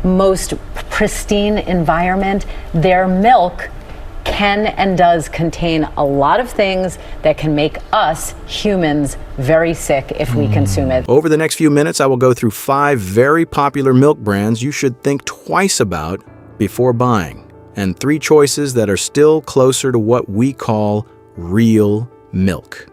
most pristine environment, their milk can and does contain a lot of things that can make us humans very sick if we consume it. Over the next few minutes, I will go through 5 very popular milk brands you should think twice about before buying, and 3 choices that are still closer to what we call real milk.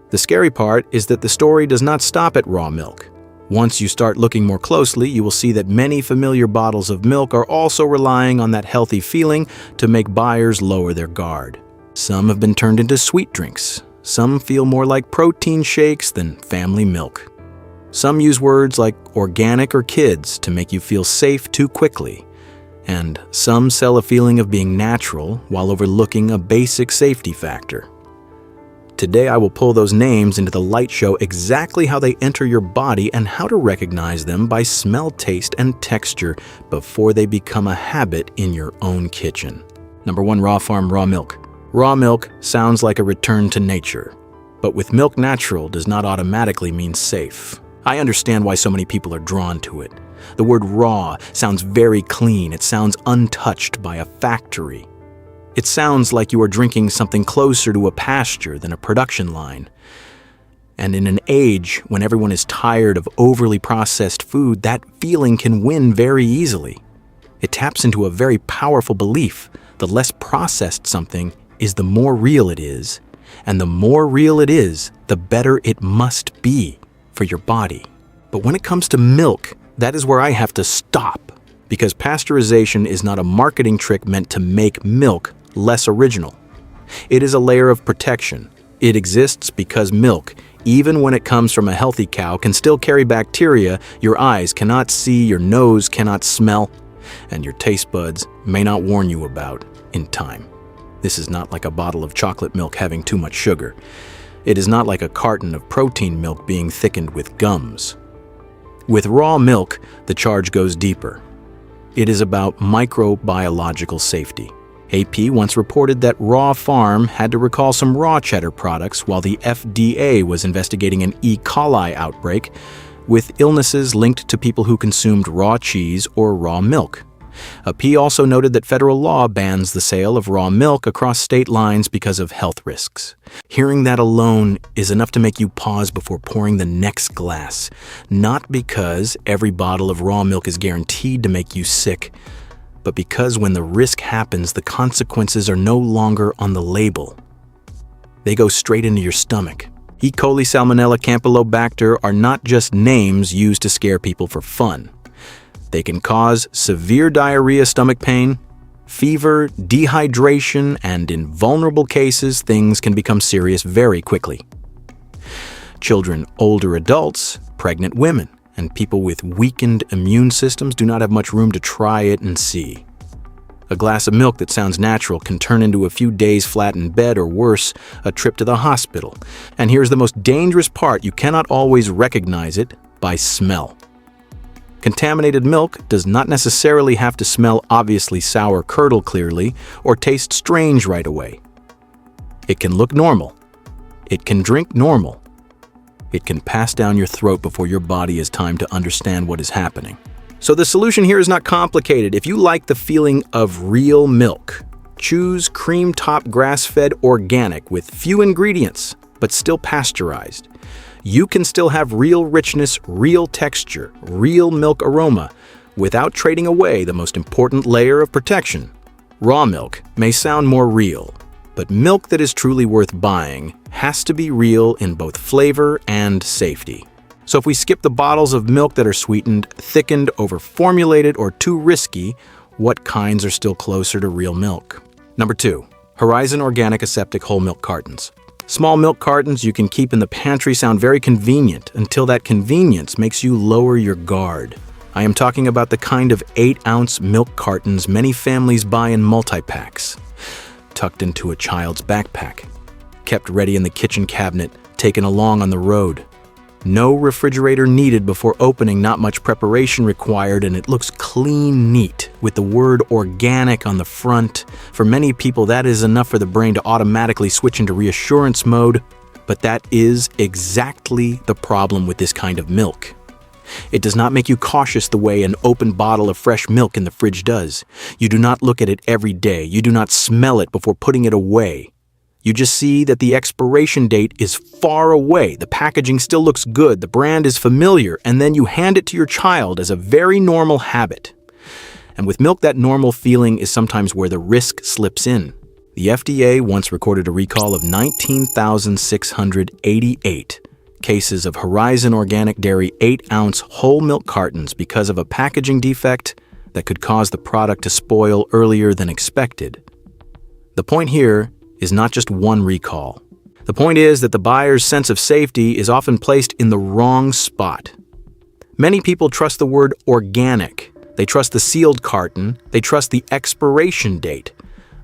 The scary part is that the story does not stop at raw milk. Once you start looking more closely, you will see that many familiar bottles of milk are also relying on that healthy feeling to make buyers lower their guard. Some have been turned into sweet drinks. Some feel more like protein shakes than family milk. Some use words like organic or kids to make you feel safe too quickly. And some sell a feeling of being natural while overlooking a basic safety factor. Today I will pull those names into the light, show exactly how they enter your body and how to recognize them by smell, taste, and texture before they become a habit in your own kitchen. Number 1, Raw Farm Raw Milk. Raw milk sounds like a return to nature, but with milk natural does not automatically mean safe. I understand why so many people are drawn to it. The word raw sounds very clean. It sounds untouched by a factory. It sounds like you are drinking something closer to a pasture than a production line. And in an age when everyone is tired of overly processed food, that feeling can win very easily. It taps into a very powerful belief: the less processed something is, the more real it is. And the more real it is, the better it must be for your body. But when it comes to milk, that is where I have to stop, because pasteurization is not a marketing trick meant to make milk less original. It is a layer of protection. It exists because milk, even when it comes from a healthy cow, can still carry bacteria your eyes cannot see, your nose cannot smell, and your taste buds may not warn you about in time. This is not like a bottle of chocolate milk having too much sugar. It is not like a carton of protein milk being thickened with gums. With raw milk, the charge goes deeper. It is about microbiological safety. AP once reported that Raw Farm had to recall some raw cheddar products while the FDA was investigating an E. coli outbreak with illnesses linked to people who consumed raw cheese or raw milk. AP also noted that federal law bans the sale of raw milk across state lines because of health risks. Hearing that alone is enough to make you pause before pouring the next glass, not because every bottle of raw milk is guaranteed to make you sick, but because when the risk happens, the consequences are no longer on the label. They go straight into your stomach. E. coli, Salmonella, Campylobacter are not just names used to scare people for fun. They can cause severe diarrhea, stomach pain, fever, dehydration, and in vulnerable cases, things can become serious very quickly. Children, older adults, pregnant women, and people with weakened immune systems do not have much room to try it and see. A glass of milk that sounds natural can turn into a few days flat in bed, or worse, a trip to the hospital. And here's the most dangerous part: you cannot always recognize it by smell. Contaminated milk does not necessarily have to smell obviously sour, curdle clearly, or taste strange right away. It can look normal. It can drink normal. It can pass down your throat before your body has time to understand what is happening. So the solution here is not complicated. If you like the feeling of real milk, choose cream-top grass-fed organic with few ingredients, but still pasteurized. You can still have real richness, real texture, real milk aroma, without trading away the most important layer of protection. Raw milk may sound more real, but milk that is truly worth buying has to be real in both flavor and safety. So if we skip the bottles of milk that are sweetened, thickened, over-formulated, or too risky, what kinds are still closer to real milk? Number 2, Horizon Organic Aseptic Whole Milk Cartons. Small milk cartons you can keep in the pantry sound very convenient until that convenience makes you lower your guard. I am talking about the kind of 8-ounce milk cartons many families buy in multi-packs, tucked into a child's backpack, kept ready in the kitchen cabinet, taken along on the road. No refrigerator needed before opening, not much preparation required, and it looks clean neat with the word organic on the front. For many people, that is enough for the brain to automatically switch into reassurance mode, but that is exactly the problem with this kind of milk. It does not make you cautious the way an open bottle of fresh milk in the fridge does. You do not look at it every day. You do not smell it before putting it away. You just see that the expiration date is far away, the packaging still looks good, the brand is familiar, and then you hand it to your child as a very normal habit. And with milk, that normal feeling is sometimes where the risk slips in. The FDA once recorded a recall of 19,688 cases of Horizon Organic Dairy 8-ounce whole milk cartons because of a packaging defect that could cause the product to spoil earlier than expected. The point here is not just one recall. The point is that the buyer's sense of safety is often placed in the wrong spot. Many people trust the word organic. They trust the sealed carton. They trust the expiration date.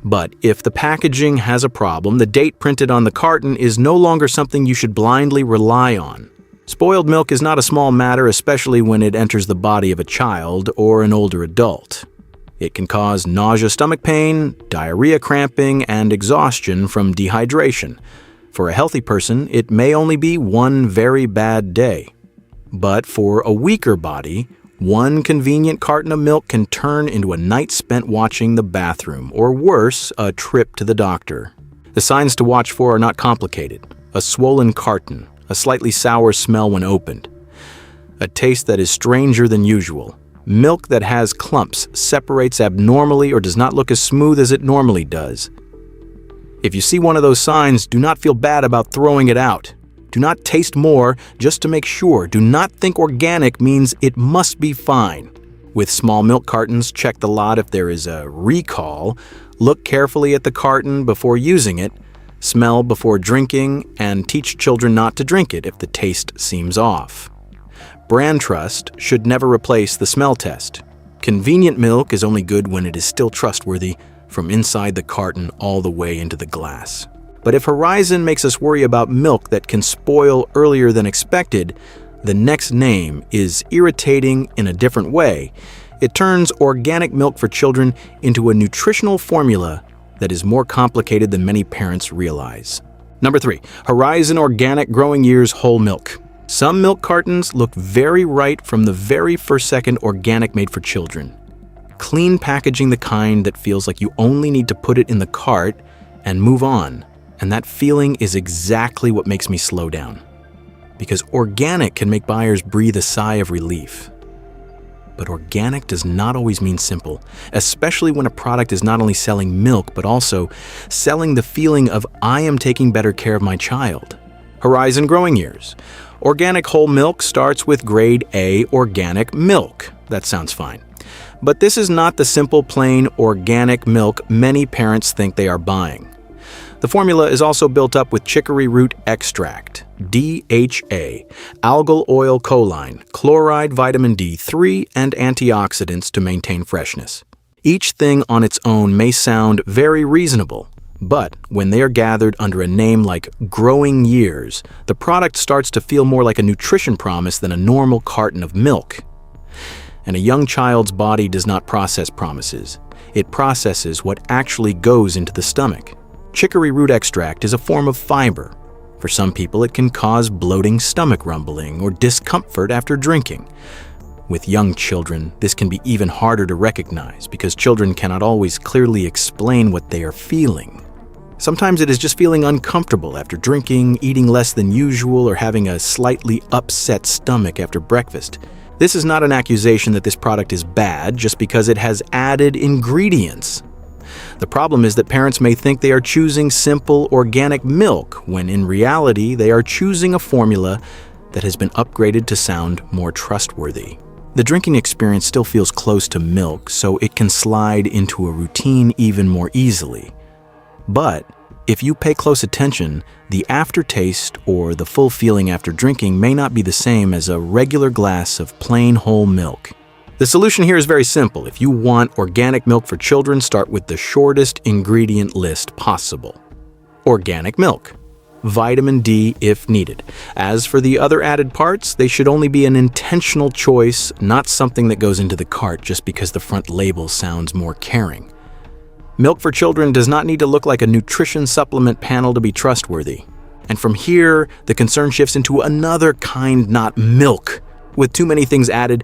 But if the packaging has a problem, the date printed on the carton is no longer something you should blindly rely on. Spoiled milk is not a small matter, especially when it enters the body of a child or an older adult. It can cause nausea, stomach pain, diarrhea, cramping, and exhaustion from dehydration. For a healthy person, it may only be one very bad day. But for a weaker body, one convenient carton of milk can turn into a night spent watching the bathroom, or worse, a trip to the doctor. The signs to watch for are not complicated. A swollen carton, a slightly sour smell when opened, a taste that is stranger than usual, milk that has clumps, separates abnormally, or does not look as smooth as it normally does. If you see one of those signs, do not feel bad about throwing it out. Do not taste more just to make sure. Do not think organic means it must be fine. With small milk cartons, check the lot if there is a recall. Look carefully at the carton before using it. Smell before drinking, and teach children not to drink it if the taste seems off. Brand trust should never replace the smell test. Convenient milk is only good when it is still trustworthy, from inside the carton all the way into the glass. But if Horizon makes us worry about milk that can spoil earlier than expected, the next name is irritating in a different way. It turns organic milk for children into a nutritional formula that is more complicated than many parents realize. Number 3, Horizon Organic Growing Years Whole Milk. Some milk cartons look very right from the very first second organic made for children. Clean packaging, the kind that feels like you only need to put it in the cart and move on. And that feeling is exactly what makes me slow down. Because organic can make buyers breathe a sigh of relief. But organic does not always mean simple, especially when a product is not only selling milk, but also selling the feeling of I am taking better care of my child. Horizon Growing Years. Organic whole milk starts with grade A organic milk. That sounds fine. But this is not the simple plain organic milk many parents think they are buying. The formula is also built up with chicory root extract, DHA, algal oil choline, chloride, vitamin D3, and antioxidants to maintain freshness. Each thing on its own may sound very reasonable, but when they are gathered under a name like Growing Years, the product starts to feel more like a nutrition promise than a normal carton of milk. And a young child's body does not process promises. It processes what actually goes into the stomach. Chicory root extract is a form of fiber. For some people, it can cause bloating, stomach rumbling, or discomfort after drinking. With young children, this can be even harder to recognize because children cannot always clearly explain what they are feeling. Sometimes it is just feeling uncomfortable after drinking, eating less than usual, or having a slightly upset stomach after breakfast. This is not an accusation that this product is bad just because it has added ingredients. The problem is that parents may think they are choosing simple organic milk, when in reality they are choosing a formula that has been upgraded to sound more trustworthy. The drinking experience still feels close to milk, so it can slide into a routine even more easily. But if you pay close attention, the aftertaste or the full feeling after drinking may not be the same as a regular glass of plain whole milk. The solution here is very simple. If you want organic milk for children, start with the shortest ingredient list possible. Organic milk. Vitamin D if needed. As for the other added parts, they should only be an intentional choice, not something that goes into the cart just because the front label sounds more caring. Milk for children does not need to look like a nutrition supplement panel to be trustworthy. And from here, the concern shifts into another kind, not milk. with too many things added,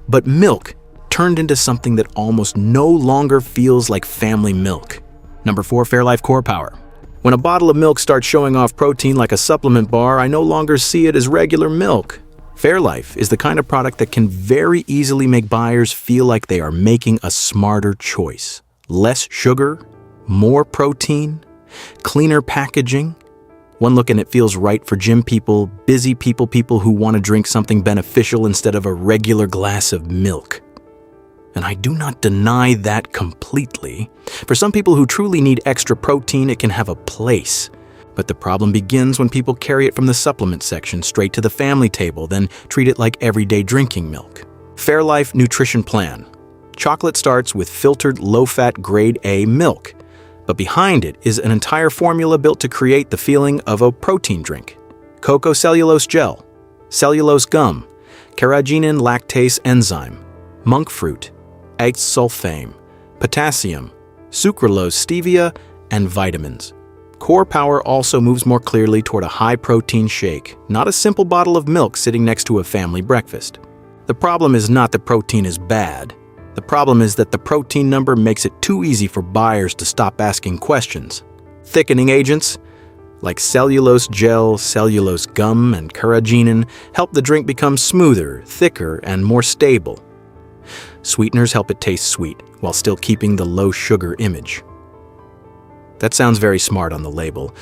but milk turned into something that almost no longer feels like family milk. Number 4, Fairlife Core Power. When a bottle of milk starts showing off protein like a supplement bar, I no longer see it as regular milk. Fairlife is the kind of product that can very easily make buyers feel like they are making a smarter choice. Less sugar, more protein, cleaner packaging. One look and it feels right for gym people, busy people who want to drink something beneficial instead of a regular glass of milk. And I do not deny that completely. For some people who truly need extra protein, it can have a place. But the problem begins when people carry it from the supplement section straight to the family table, then treat it like everyday drinking milk. Fairlife Nutrition Plan. Chocolate starts with filtered low-fat grade A milk, but behind it is an entire formula built to create the feeling of a protein drink. Cocoa cellulose gel, cellulose gum, carrageenan lactase enzyme, monk fruit, sulfame, potassium, sucralose stevia, and vitamins. Core Power also moves more clearly toward a high-protein shake, not a simple bottle of milk sitting next to a family breakfast. The problem is not that protein is bad. The problem is that the protein number makes it too easy for buyers to stop asking questions. Thickening agents, like cellulose gel, cellulose gum, and carrageenan, help the drink become smoother, thicker, and more stable. Sweeteners help it taste sweet, while still keeping the low-sugar image. That sounds very smart on the label,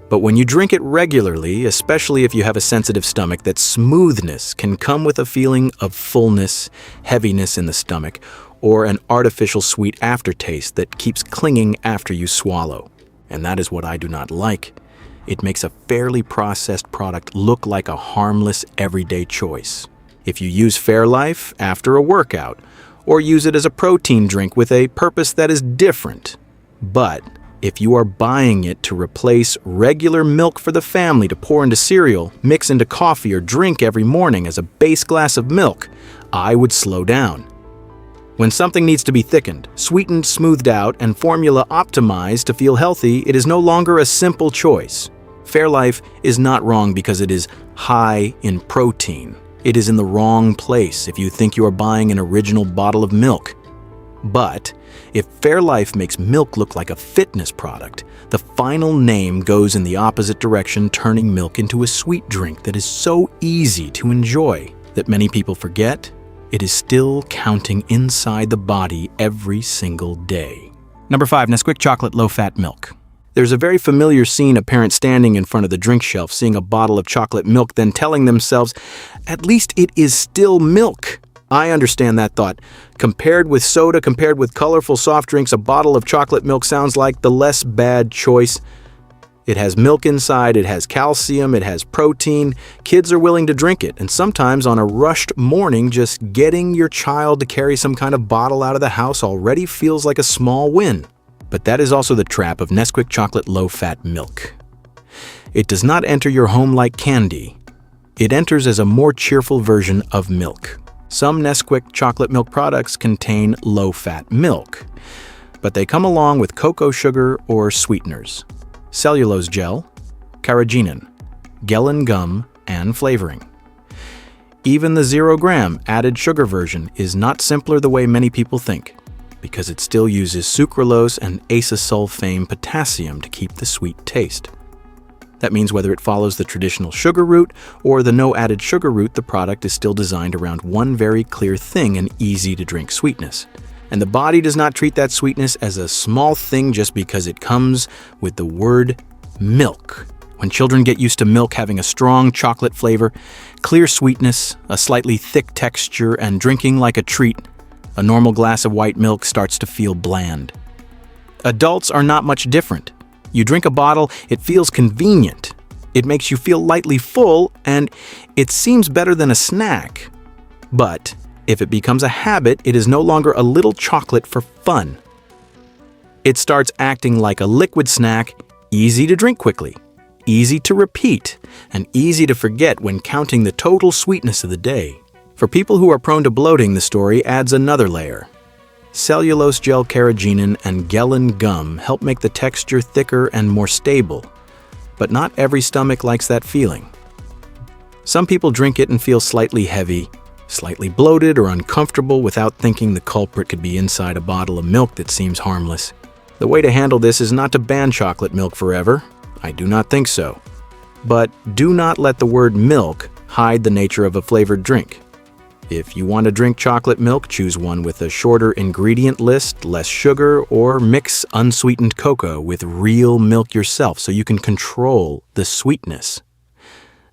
but when you drink it regularly, especially if you have a sensitive stomach, that smoothness can come with a feeling of fullness, heaviness in the stomach, or an artificial sweet aftertaste that keeps clinging after you swallow. And that is what I do not like. It makes a fairly processed product look like a harmless, everyday choice. If you use Fairlife after a workout, or use it as a protein drink with a purpose that is different, but if you are buying it to replace regular milk for the family to pour into cereal, mix into coffee, or drink every morning as a base glass of milk, I would slow down. When something needs to be thickened, sweetened, smoothed out, and formula optimized to feel healthy, it is no longer a simple choice. Fairlife is not wrong because it is high in protein. It is in the wrong place if you think you are buying an original bottle of milk. But if Fairlife makes milk look like a fitness product, the final name goes in the opposite direction, turning milk into a sweet drink that is so easy to enjoy that many people forget it is still counting inside the body every single day. Number 5, Nesquik Chocolate Low-Fat Milk. There's a very familiar scene of parents standing in front of the drink shelf, seeing a bottle of chocolate milk, then telling themselves, at least it is still milk. I understand that thought. Compared with soda, compared with colorful soft drinks, a bottle of chocolate milk sounds like the less bad choice. It has milk inside, it has calcium, it has protein. Kids are willing to drink it, and sometimes on a rushed morning, just getting your child to carry some kind of bottle out of the house already feels like a small win. But that is also the trap of Nesquik Chocolate Low-Fat Milk. It does not enter your home like candy. It enters as a more cheerful version of milk. Some Nesquik chocolate milk products contain low-fat milk, but they come along with cocoa sugar or sweeteners, cellulose gel, carrageenan, gellan gum, and flavoring. Even the 0-gram added sugar version is not simpler the way many people think, because it still uses sucralose and sulfame potassium to keep the sweet taste. That means whether it follows the traditional sugar route or the no added sugar route, the product is still designed around one very clear thing, an easy-to-drink sweetness. And the body does not treat that sweetness as a small thing just because it comes with the word milk. When children get used to milk having a strong chocolate flavor, clear sweetness, a slightly thick texture, and drinking like a treat, a normal glass of white milk starts to feel bland. Adults are not much different. You drink a bottle, it feels convenient. It makes you feel lightly full, and it seems better than a snack. But if it becomes a habit, it is no longer a little chocolate for fun. It starts acting like a liquid snack, easy to drink quickly, easy to repeat, and easy to forget when counting the total sweetness of the day. For people who are prone to bloating, the story adds another layer. Cellulose gel carrageenan and gellan gum help make the texture thicker and more stable, but not every stomach likes that feeling. Some people drink it and feel slightly heavy, slightly bloated or uncomfortable without thinking the culprit could be inside a bottle of milk that seems harmless. The way to handle this is not to ban chocolate milk forever. I do not think so. But do not let the word milk hide the nature of a flavored drink. If you want to drink chocolate milk, choose one with a shorter ingredient list, less sugar, or mix unsweetened cocoa with real milk yourself so you can control the sweetness.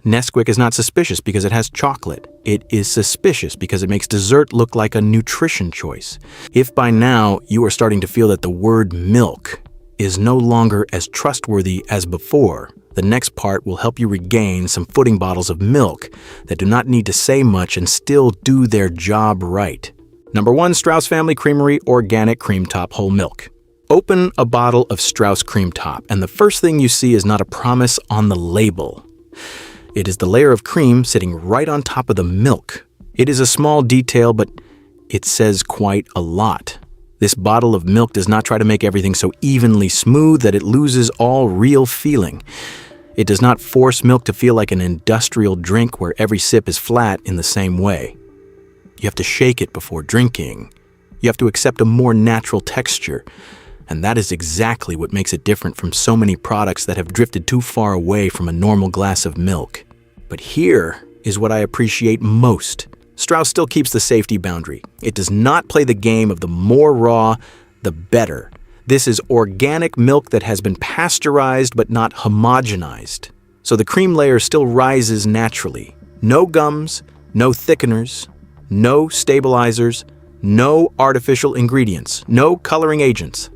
Nesquik is not suspicious because it has chocolate. It is suspicious because it makes dessert look like a nutrition choice. If by now you are starting to feel that the word milk is no longer as trustworthy as before, the next part will help you regain some footing bottles of milk that do not need to say much and still do their job right. Number 1, Straus Family Creamery Organic Cream Top Whole Milk. Open a bottle of Straus Cream Top, and the first thing you see is not a promise on the label. It is the layer of cream sitting right on top of the milk. It is a small detail, but it says quite a lot. This bottle of milk does not try to make everything so evenly smooth that it loses all real feeling. It does not force milk to feel like an industrial drink where every sip is flat in the same way. You have to shake it before drinking. You have to accept a more natural texture. And that is exactly what makes it different from so many products that have drifted too far away from a normal glass of milk. But here is what I appreciate most. Straus still keeps the safety boundary. It does not play the game of the more raw, the better. This is organic milk that has been pasteurized but not homogenized. So the cream layer still rises naturally. No gums, no thickeners, no stabilizers, no artificial ingredients, no coloring agents.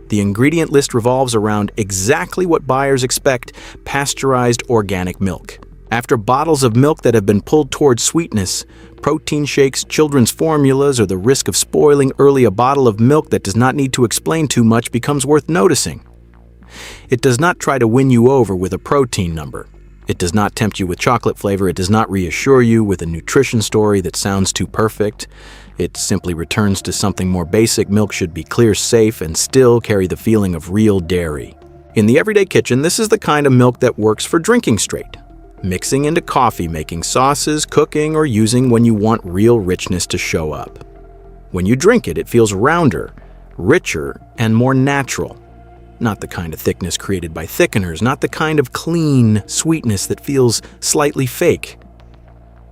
The ingredient list revolves around exactly what buyers expect: pasteurized organic milk. After bottles of milk that have been pulled towards sweetness, protein shakes, children's formulas, or the risk of spoiling early, a bottle of milk that does not need to explain too much becomes worth noticing. It does not try to win you over with a protein number. It does not tempt you with chocolate flavor. It does not reassure you with a nutrition story that sounds too perfect. It simply returns to something more basic. Milk should be clear, safe, and still carry the feeling of real dairy. In the everyday kitchen, this is the kind of milk that works for drinking straight, mixing into coffee, making sauces, cooking, or using when you want real richness to show up. When you drink it, it feels rounder, richer, and more natural. Not the kind of thickness created by thickeners, not the kind of clean sweetness that feels slightly fake.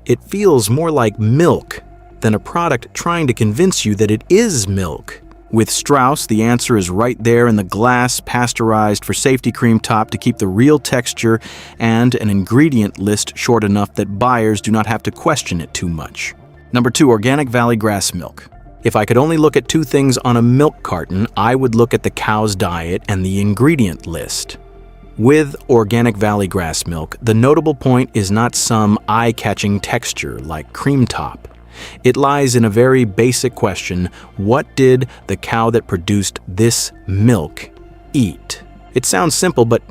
It feels more like milk than a product trying to convince you that it is milk. With Straus, the answer is right there in the glass, pasteurized for safety cream top to keep the real texture, and an ingredient list short enough that buyers do not have to question it too much. Number 2, Organic Valley Grassmilk. If I could only look at 2 things on a milk carton, I would look at the cow's diet and the ingredient list. With Organic Valley Grassmilk, the notable point is not some eye-catching texture like cream top. It lies in a very basic question: what did the cow that produced this milk eat? It sounds simple, but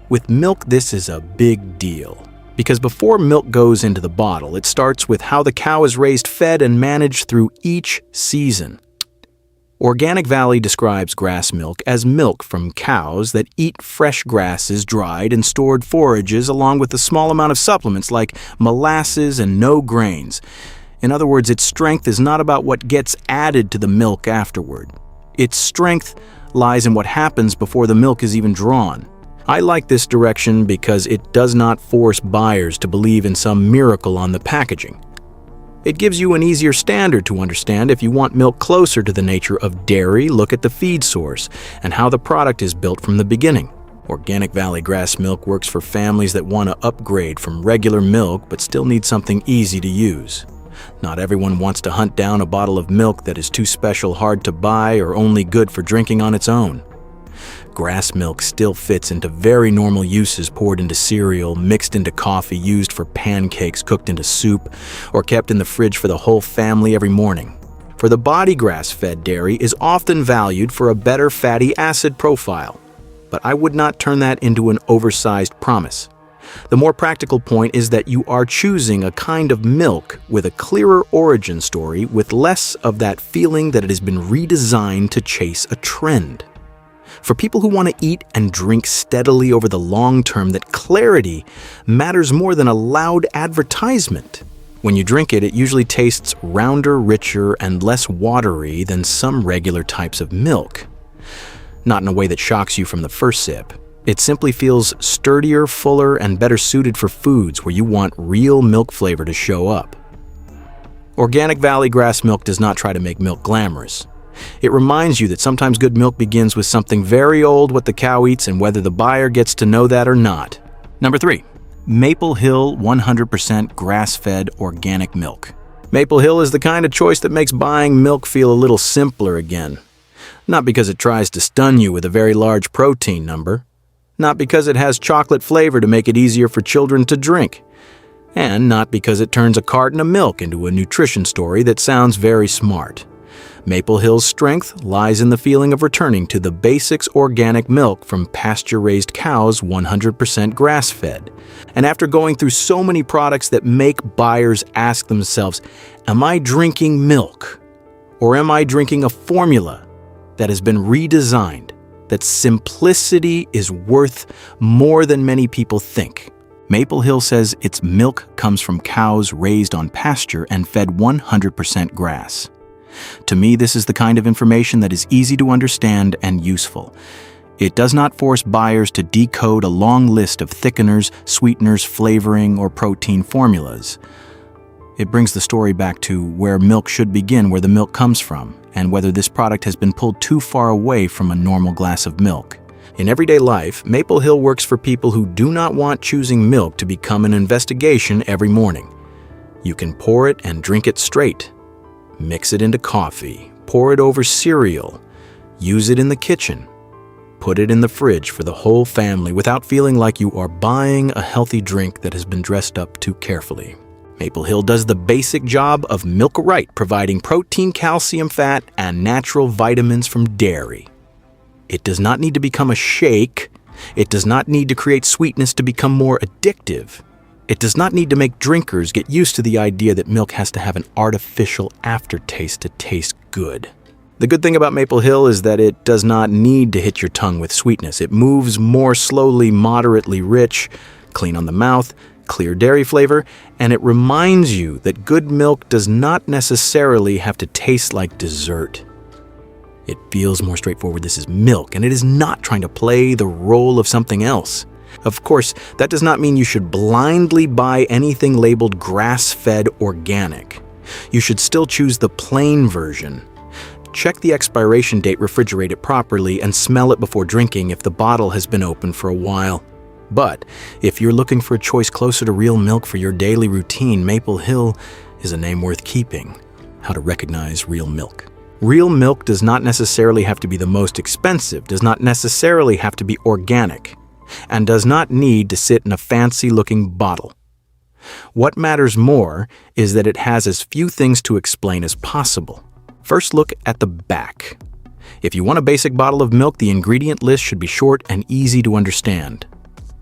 with milk this is a big deal. Because before milk goes into the bottle, it starts with how the cow is raised, fed, and managed through each season. Organic Valley describes grass milk as milk from cows that eat fresh grasses, dried and stored forages, along with a small amount of supplements like molasses and no grains. In other words, its strength is not about what gets added to the milk afterward. Its strength lies in what happens before the milk is even drawn. I like this direction because it does not force buyers to believe in some miracle on the packaging. It gives you an easier standard to understand. If you want milk closer to the nature of dairy, look at the feed source and how the product is built from the beginning. Organic Valley Grass Milk works for families that want to upgrade from regular milk but still need something easy to use. Not everyone wants to hunt down a bottle of milk that is too special, hard to buy, or only good for drinking on its own. Grass milk still fits into very normal uses: poured into cereal, mixed into coffee, used for pancakes, cooked into soup, or kept in the fridge for the whole family every morning. For the body, grass-fed dairy is often valued for a better fatty acid profile, but I would not turn that into an oversized promise. The more practical point is that you are choosing a kind of milk with a clearer origin story, with less of that feeling that it has been redesigned to chase a trend. For people who want to eat and drink steadily over the long term, that clarity matters more than a loud advertisement. When you drink it, it usually tastes rounder, richer, and less watery than some regular types of milk. Not in a way that shocks you from the first sip. It simply feels sturdier, fuller, and better suited for foods where you want real milk flavor to show up. Organic Valley Grassmilk does not try to make milk glamorous. It reminds you that sometimes good milk begins with something very old, what the cow eats, and whether the buyer gets to know that or not. Number 3. Maple Hill 100% grass-fed organic milk. Maple Hill is the kind of choice that makes buying milk feel a little simpler again. Not because it tries to stun you with a very large protein number. Not because it has chocolate flavor to make it easier for children to drink. And not because it turns a carton of milk into a nutrition story that sounds very smart. Maple Hill's strength lies in the feeling of returning to the basics organic milk from pasture-raised cows 100% grass-fed. And after going through so many products that make buyers ask themselves, am I drinking milk? Or am I drinking a formula that has been redesigned, that simplicity is worth more than many people think? Maple Hill says its milk comes from cows raised on pasture and fed 100% grass. To me, this is the kind of information that is easy to understand and useful. It does not force buyers to decode a long list of thickeners, sweeteners, flavoring, or protein formulas. It brings the story back to where milk should begin, where the milk comes from, and whether this product has been pulled too far away from a normal glass of milk. In everyday life, Maple Hill works for people who do not want choosing milk to become an investigation every morning. You can pour it and drink it straight. Mix it into coffee, pour it over cereal, use it in the kitchen, put it in the fridge for the whole family without feeling like you are buying a healthy drink that has been dressed up too carefully. Maple Hill does the basic job of milk right, providing protein, calcium, fat, and natural vitamins from dairy. It does not need to become a shake. It does not need to create sweetness to become more addictive. It does not need to make drinkers get used to the idea that milk has to have an artificial aftertaste to taste good. The good thing about Maple Hill is that it does not need to hit your tongue with sweetness. It moves more slowly, moderately rich, clean on the mouth, clear dairy flavor, and it reminds you that good milk does not necessarily have to taste like dessert. It feels more straightforward. This is milk, and it is not trying to play the role of something else. Of course, that does not mean you should blindly buy anything labeled grass-fed organic. You should still choose the plain version. Check the expiration date, refrigerate it properly, and smell it before drinking if the bottle has been open for a while. But if you're looking for a choice closer to real milk for your daily routine, Maple Hill is a name worth keeping. How to recognize real milk. Real milk does not necessarily have to be the most expensive, does not necessarily have to be organic, and does not need to sit in a fancy-looking bottle. What matters more is that it has as few things to explain as possible. First, look at the back. If you want a basic bottle of milk, the ingredient list should be short and easy to understand.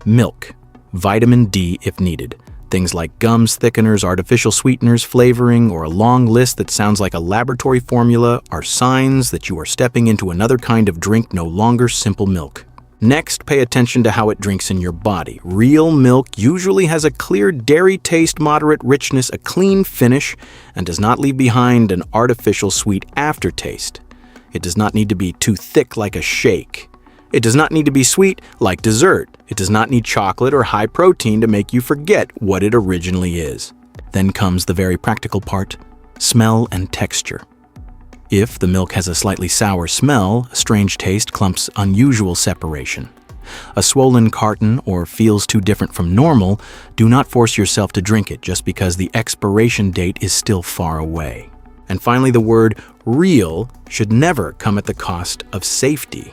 Milk, vitamin D if needed, things like gums, thickeners, artificial sweeteners, flavoring, or a long list that sounds like a laboratory formula are signs that you are stepping into another kind of drink, no longer simple milk. Next, pay attention to how it drinks in your body. Real milk usually has a clear dairy taste, moderate richness, a clean finish, and does not leave behind an artificial sweet aftertaste. It does not need to be too thick like a shake. It does not need to be sweet like dessert. It does not need chocolate or high protein to make you forget what it originally is. Then comes the very practical part, smell and texture. If the milk has a slightly sour smell, strange taste, clumps, unusual separation, a swollen carton, or feels too different from normal, do not force yourself to drink it just because the expiration date is still far away. And finally, the word real should never come at the cost of safety.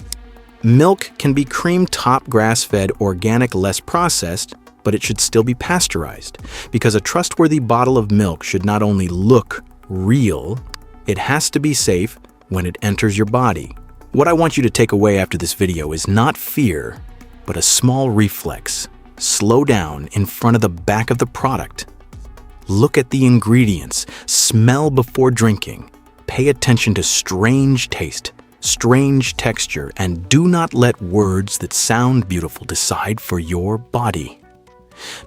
Milk can be cream-top, grass-fed, organic, less processed, but it should still be pasteurized, because a trustworthy bottle of milk should not only look real, it has to be safe when it enters your body. What I want you to take away after this video is not fear, but a small reflex. Slow down in front of the back of the product. Look at the ingredients, smell before drinking, pay attention to strange taste, strange texture, and do not let words that sound beautiful decide for your body.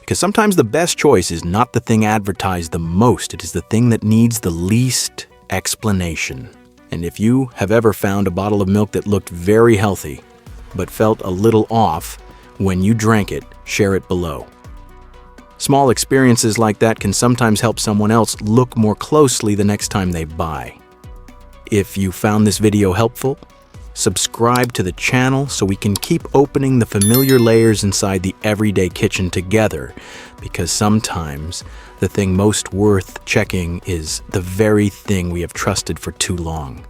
Because sometimes the best choice is not the thing advertised the most, it is the thing that needs the least explanation. And if you have ever found a bottle of milk that looked very healthy, but felt a little off when you drank it, share it below. Small experiences like that can sometimes help someone else look more closely the next time they buy. If you found this video helpful, subscribe to the channel so we can keep opening the familiar layers inside the everyday kitchen together, because sometimes the thing most worth checking is the very thing we have trusted for too long.